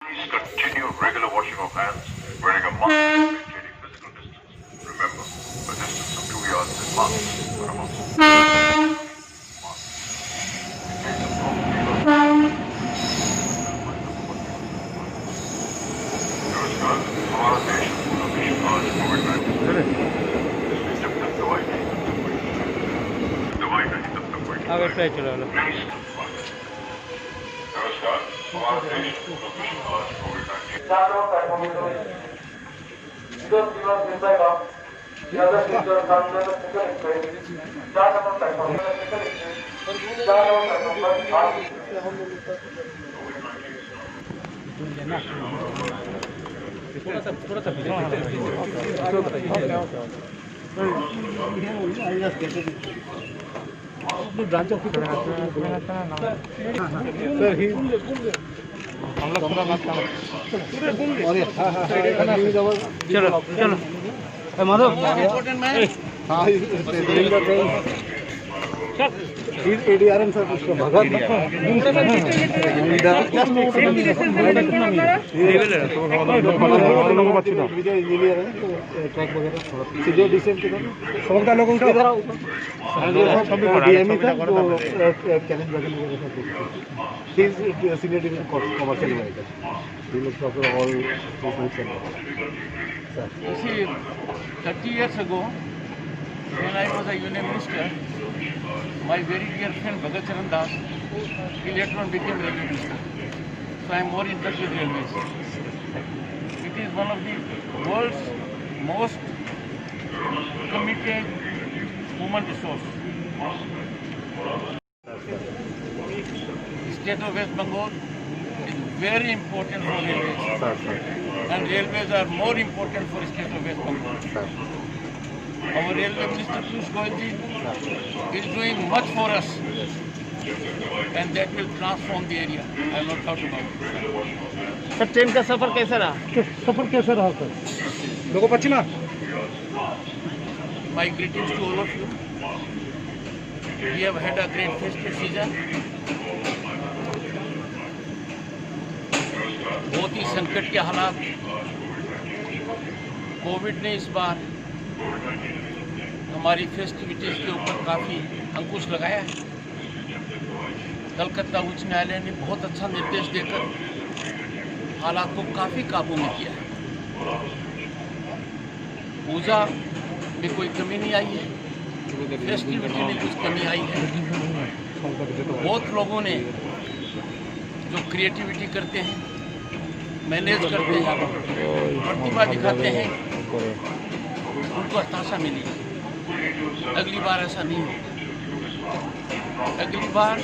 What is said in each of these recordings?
Please continue regular washing of hands, wearing a mask, and maintaining physical distance. Remember, a distance of 2 yards is masks are a must. In case of cough, fever, नमस्कार हमारा देश पूरा विश्व आज कोविड-19 जब तक दवाई नहीं तब तक कोई प्लीज नमस्कार हमारा देश पूरा विश्व आज कोविड-19 थोड़ा सा ब्रांच ऑफिस हम लोग पूरा मत चलो चलो माधव हाँ ADRM सर उसको भगत विजय इंजीनियर है ट्रैक वगैरह सीधे डीसीएम के सबका लोगों का डीएमई था वो चैलेंज वगैरह he is senior division commercial manager he looks after all See, 30 years ago, when I was a union minister, my very dear friend Bhagat Charan Das, he later on became railway minister. So I am more in touch with railways. It is one of the world's most committed human resource. The state of West Bengal is very important for railways. And railways are more important for the state of West Bengal. Our railway minister Piyush Goyal is doing much for us, and that will transform the area. I have no doubt about it. Sir train का सफर कैसा रहा? सफर कैसा रहा sir? लोगों पश्चिमा My greetings to all of you. We have had a great festive season. बहुत ही संकट के हालात कोविड ने इस बार हमारी फेस्टिविटीज़ के ऊपर काफ़ी अंकुश लगाया है। कलकत्ता उच्च न्यायालय ने बहुत अच्छा निर्देश देकर हालात को काफ़ी काबू में किया है। पूजा में कोई कमी नहीं आई है, फेस्टिविटी में कुछ कमी आई है। बहुत लोगों ने जो क्रिएटिविटी करते हैं, मैनेज करते हैं, प्रतिभा दिखाते हैं, उनको हताशा मिली। अगली बार ऐसा नहीं होगा। अगली बार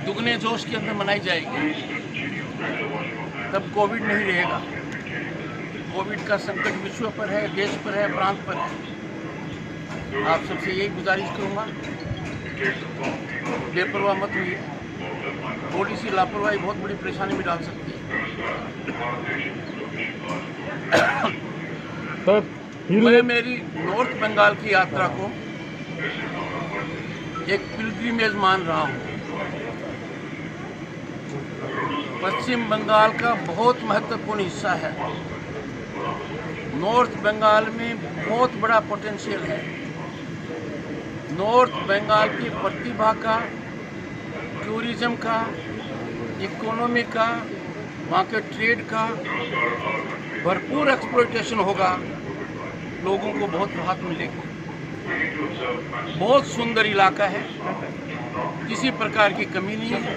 दुगने जोश के अंदर मनाई जाएगी। तब कोविड नहीं रहेगा। कोविड का संकट विश्व पर है, देश पर है, प्रांत पर है। आप सबसे यही गुजारिश करूँगा, बेपरवाह मत होइए। थोड़ी सी लापरवाही बहुत बड़ी परेशानी में डाल सकती है। मैं मेरी नॉर्थ बंगाल की यात्रा को एक पिलग्रिमेज मान रहा हूँ। पश्चिम बंगाल का बहुत महत्वपूर्ण हिस्सा है। नॉर्थ बंगाल में बहुत बड़ा पोटेंशियल है। नॉर्थ बंगाल की प्रतिभा का, टूरिज्म का, इकोनॉमी का, वहाँ के ट्रेड का भरपूर एक्सप्लॉयटेशन होगा। लोगों को बहुत राहत मिलेगी। बहुत सुंदर इलाका है, किसी प्रकार की कमी नहीं है।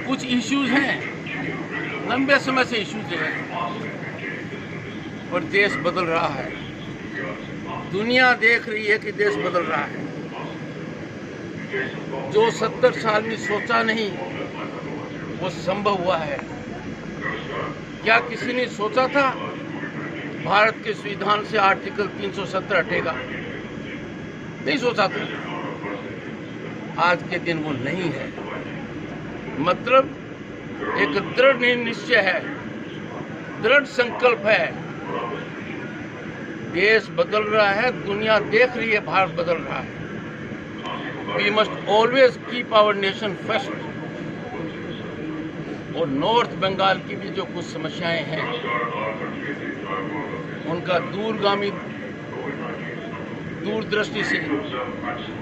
कुछ इश्यूज हैं, लंबे समय से इश्यूज हैं, और देश बदल रहा है। दुनिया देख रही है कि देश बदल रहा है। जो 70 साल में सोचा नहीं वो संभव हुआ है। क्या किसी ने सोचा था भारत के संविधान से आर्टिकल 370 हटेगा? नहीं सोचा था। आज के दिन वो नहीं है। मतलब एक दृढ़ निश्चय है, दृढ़ संकल्प है। देश बदल रहा है, दुनिया देख रही है, भारत बदल रहा है। We must always keep our nation first. और नॉर्थ बंगाल की भी जो कुछ समस्याएं हैं उनका दूरदृष्टि से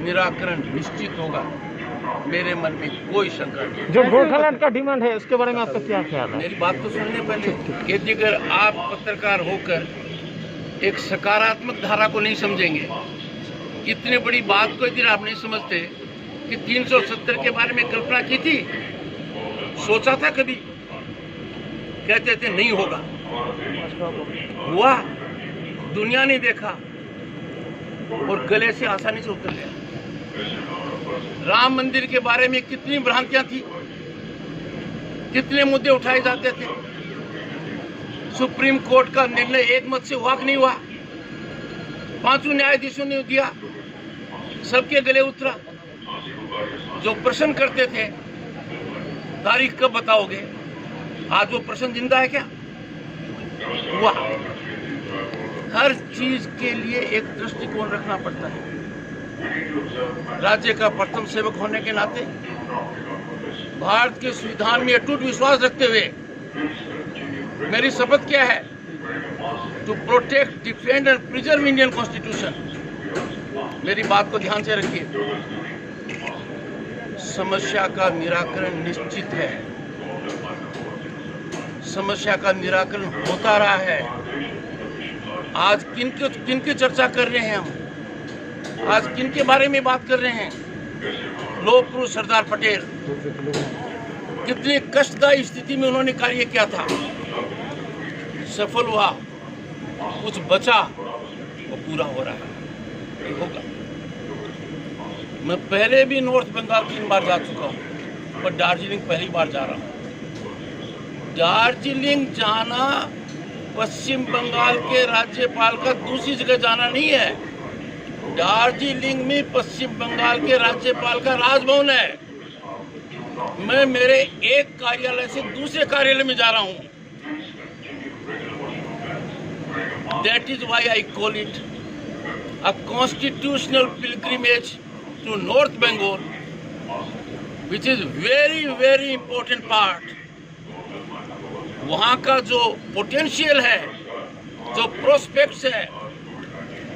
निराकरण निश्चित होगा, मेरे मन में कोई शंका नहीं। जो गोरखालैंड का डिमांड है उसके बारे में आपका क्या ख्याल है? मेरी बात तो सुनने पहले। यदि अगर आप पत्रकार होकर एक सकारात्मक धारा को नहीं समझेंगे, इतनी बड़ी बात को यदि आप नहीं समझते कि 370 के बारे में कल्पना की थी, सोचा था कभी? कहते थे नहीं होगा, हुआ, दुनिया ने देखा और गले से आसानी से उतर गया। राम मंदिर के बारे में कितनी भ्रांतियां थी, कितने मुद्दे उठाए जाते थे। सुप्रीम कोर्ट का निर्णय एक मत से हुआ कि नहीं हुआ? 5 न्यायाधीशों ने दिया, सबके गले उतरा। जो प्रश्न करते थे तारीख कब बताओगे, आज वो प्रश्न जिंदा है क्या? हुआ। हर चीज के लिए एक दृष्टिकोण रखना पड़ता है। राज्य का प्रथम सेवक होने के नाते भारत के संविधान में अटूट विश्वास रखते हुए मेरी शपथ क्या है? To protect, defend and preserve Indian constitution. मेरी बात को ध्यान से रखिए। समस्या का निराकरण निश्चित है, समस्या का निराकरण होता रहा है। आज किन की चर्चा कर रहे हैं हम? आज किन के बारे में बात कर रहे हैं? लौह पुरुष सरदार पटेल, कितनी कष्टदायी स्थिति में उन्होंने कार्य किया था, सफल हुआ, कुछ बचा, वो पूरा हो रहा है, होगा। मैं पहले भी नॉर्थ बंगाल 3 बार जा चुका हूँ, पर दार्जिलिंग पहली बार जा रहा हूँ। दार्जिलिंग जाना पश्चिम बंगाल के राज्यपाल का दूसरी जगह जाना नहीं है। दार्जिलिंग में पश्चिम बंगाल के राज्यपाल का राजभवन है। मैं मेरे एक कार्यालय से दूसरे कार्यालय में जा रहा हूँ। That is why I call it a constitutional pilgrimage to North Bengal, which is very, very important part. वहाँ का जो पोटेंशियल है, जो प्रोस्पेक्ट्स है,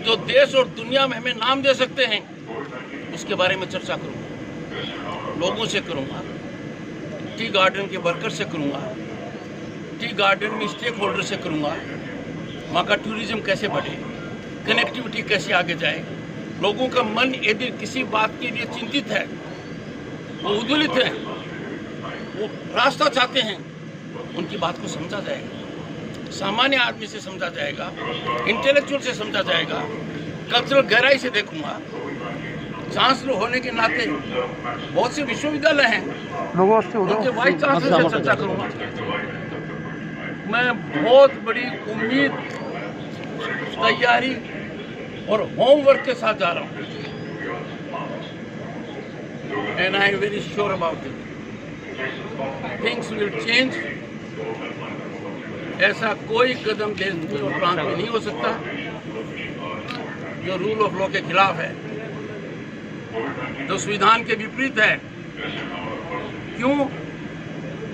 जो देश और दुनिया में हमें नाम दे सकते हैं, उसके बारे में चर्चा करूँगा, लोगों से करूँगा, टी गार्डन के वर्कर से करूँगा, टी गार्डन में स्टेक होल्डर से करूँगा। वहाँ का टूरिज्म कैसे बढ़े, कनेक्टिविटी कैसे आगे जाए, लोगों का मन यदि किसी बात के लिए चिंतित है, वो उद्वेलित है, वो रास्ता चाहते हैं, उनकी बात को समझा जाएगा, सामान्य आदमी से समझा जाएगा, इंटेलेक्चुअल से समझा जाएगा, कल्चरल गहराई से देखूंगा। चांसलर होने के नाते बहुत से विश्वविद्यालय हैं, उनके वाइस चांसलर से चर्चा करूंगा। मैं बहुत बड़ी उम्मीद, तैयारी और होमवर्क के साथ जा रहा हूँ, and I am very sure about it, things will change. ऐसा कोई कदम देश और प्रांत में नहीं हो सकता जो रूल ऑफ लॉ के खिलाफ है, जो संविधान के विपरीत है। क्यों?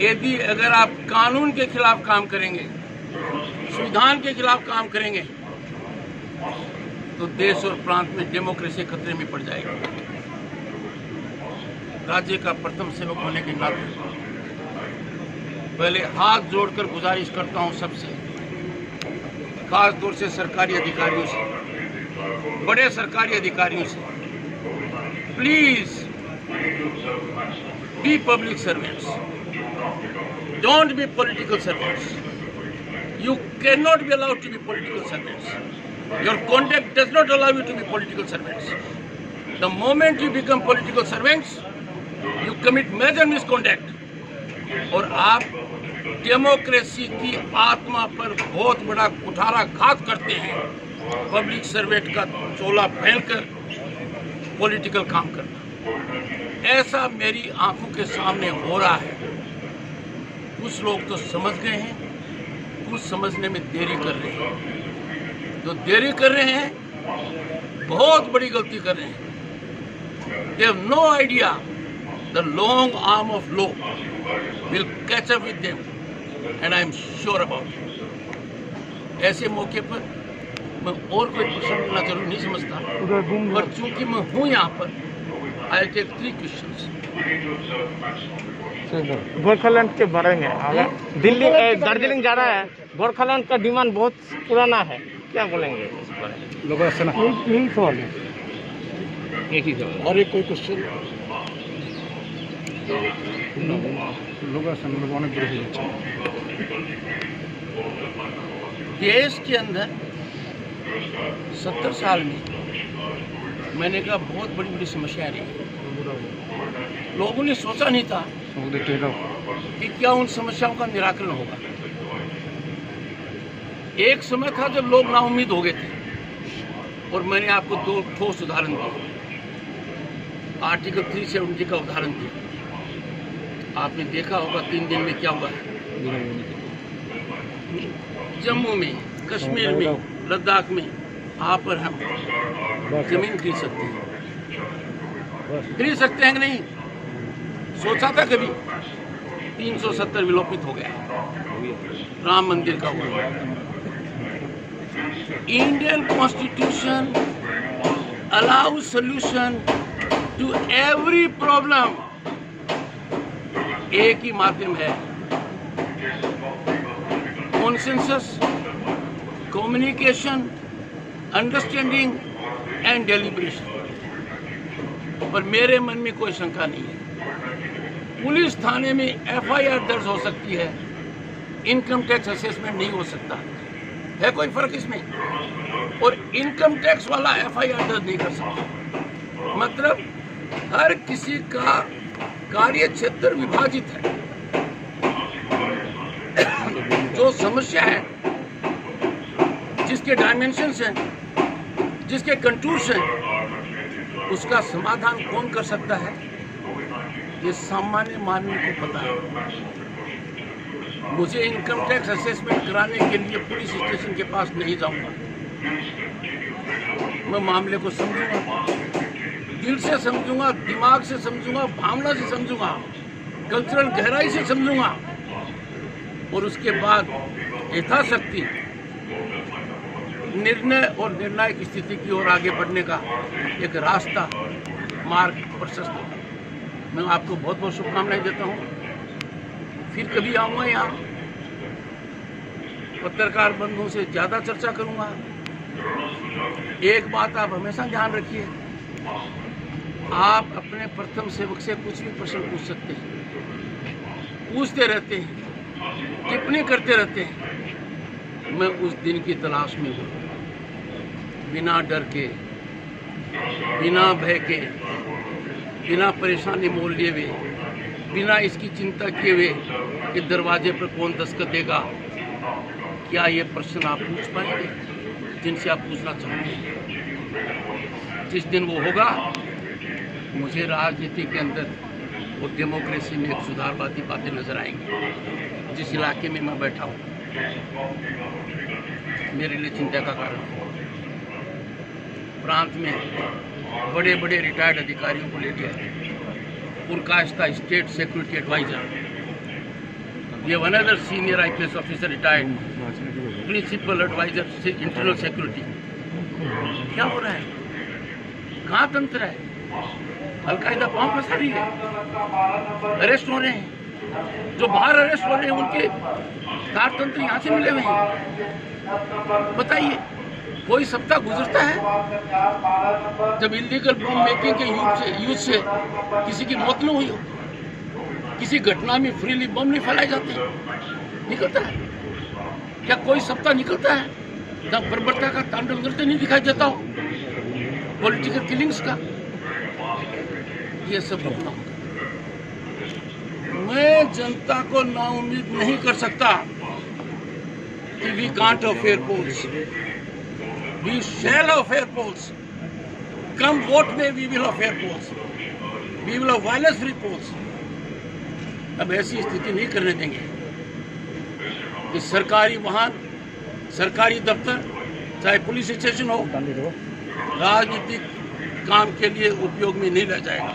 यदि अगर आप कानून के खिलाफ काम करेंगे, संविधान के खिलाफ काम करेंगे, तो देश और प्रांत में डेमोक्रेसी खतरे में पड़ जाएगी। राज्य का प्रथम सेवक होने के नाते पहले हाथ जोड़कर गुजारिश करता हूं सबसे, खास तौर से सरकारी अधिकारियों से, बड़े सरकारी अधिकारियों से, please be public servants, don't be political servants. You cannot be allowed to be political servants. Your conduct does not allow you to be political servants. The moment you become political servants, you commit major misconduct. और आप democracy की आत्मा पर बहुत बड़ा कुठाराघात करते हैं, public servant का चोला पहनकर पॉलिटिकल काम करना। ऐसा मेरी आंखों के सामने हो रहा है। कुछ लोग तो समझ गए हैं, कुछ समझने में देरी कर रहे हैं। जो देरी कर रहे हैं बहुत बड़ी गलती कर रहे हैं। They have no idea the long arm of law will catch up with them, and I am sure about it. ऐसे मौके पर मैं और कोई प्रश्न करना जरूरी नहीं समझता, पर चूंकि मैं हूँ यहाँ पर, I'll take 3 questions. गोरखालैंड के बारे में अगर दिल्ली दार्जिलिंग जा रहा है, गोरखालैंड का डिमांड बहुत पुराना है, क्या बोलेंगे इस पर? यही सवाल है। एक ही सवाल। और एक कोई क्वेश्चन लोग अनेक बड़े हो जाए। देश के अंदर 70 साल में मैंने कहा बहुत बड़ी बड़ी समस्याएं रही। लोगों ने सोचा नहीं था कि क्या उन समस्याओं का निराकरण होगा। एक समय था जब लोग नाउम्मीद हो गए थे, और मैंने आपको 2 ठोस उदाहरण दिए। आर्टिकल 370 का उदाहरण दिया। आपने देखा होगा 3 दिन में क्या हुआ है। जम्मू में, कश्मीर में, लद्दाख में आप और हम जमीन खरीद सकते हैं। खरीद सकते हैं कि नहीं? सोचा था कभी? 370 विलोपित हो गया राम मंदिर का हुआ। Indian constitution allow solution to every problem. एक ही माध्यम है, consensus, communication, understanding and deliberation. पर मेरे मन में कोई शंका नहीं है। पुलिस थाने में एफआईआर दर्ज हो सकती है, इनकम टैक्स असेसमेंट नहीं हो सकता है। कोई फर्क इसमें? और इनकम टैक्स वाला एफआईआर दर्ज नहीं कर सकता। मतलब हर किसी का कार्य क्षेत्र विभाजित है। जो समस्या है, जिसके डायमेंशंस हैं, जिसके कंटूर्स हैं, उसका समाधान कौन कर सकता है? ये सामान्य मानव को पता है। मुझे इनकम टैक्स असेसमेंट कराने के लिए पुलिस स्टेशन के पास नहीं जाऊंगा। मैं मामले को समझूंगा, दिल से समझूंगा, दिमाग से समझूंगा, भावना से समझूंगा, कल्चरल गहराई से समझूंगा, और उसके बाद यथाशक्ति निर्णय और निर्णायक स्थिति की ओर आगे बढ़ने का एक रास्ता, मार्ग प्रशस्त होगा। मैं आपको बहुत बहुत शुभकामनाएं देता हूँ। फिर कभी आऊँगा यहाँ, पत्रकार बंधुओं से ज़्यादा चर्चा करूँगा। एक बात आप हमेशा ध्यान रखिए, आप अपने प्रथम सेवक से कुछ भी प्रश्न पूछ सकते हैं, पूछते रहते हैं, टिप्पणी करते रहते हैं। मैं उस दिन की तलाश में हूँ, बिना डर के, बिना भय के, बिना परेशानी मोल लिए हुए, बिना इसकी चिंता किए हुए कि दरवाजे पर कौन दस्तक देगा। क्या ये प्रश्न आप पूछ पाएंगे जिनसे आप पूछना चाहते हैं? जिस दिन वो होगा, मुझे राजनीति के अंदर और डेमोक्रेसी में एक सुधारवादी बातें नजर आएंगी। जिस इलाके में मैं बैठा हूँ, मेरे लिए चिंता का कारण है। प्रांत में बड़े बड़े रिटायर्ड अधिकारियों को लेके पुरकाश्ता स्टेट सिक्योरिटी एडवाइजर, ये one other senior IPS officer retired, principal advisor internal security. क्या हो रहा है? कहाँ तंत्र है? अलकायदा पांव फंसा रही है, अरेस्ट हो रहे हैं। जो बाहर अरेस्ट हो रहे हैं उनके कारतंत्र यहाँ से मिले हुए हैं। बताइए, कोई सप्ताह गुजरता है जब इलीगल बम मेकिंग के यूज से किसी की मौत न हुई हो, किसी घटना में फ्रीली बम नहीं फैलाए जाते? निकलता है क्या? कोई सप्ताह निकलता है जब बर्बरता का तांडव नृत्य नहीं दिखाई देता हो, पॉलिटिकल किलिंग्स का? ये सब रुकना होगा। मैं जनता को नाउम्मीद नहीं कर सकता कि we can't of fair polls, we shall of fair polls. Come what may we will of fair polls, we will of violence free polls. अब ऐसी स्थिति नहीं करने देंगे कि सरकारी वाहन, सरकारी दफ्तर, चाहे पुलिस स्टेशन हो, राजनीतिक काम के लिए उपयोग में नहीं ला जाएगा।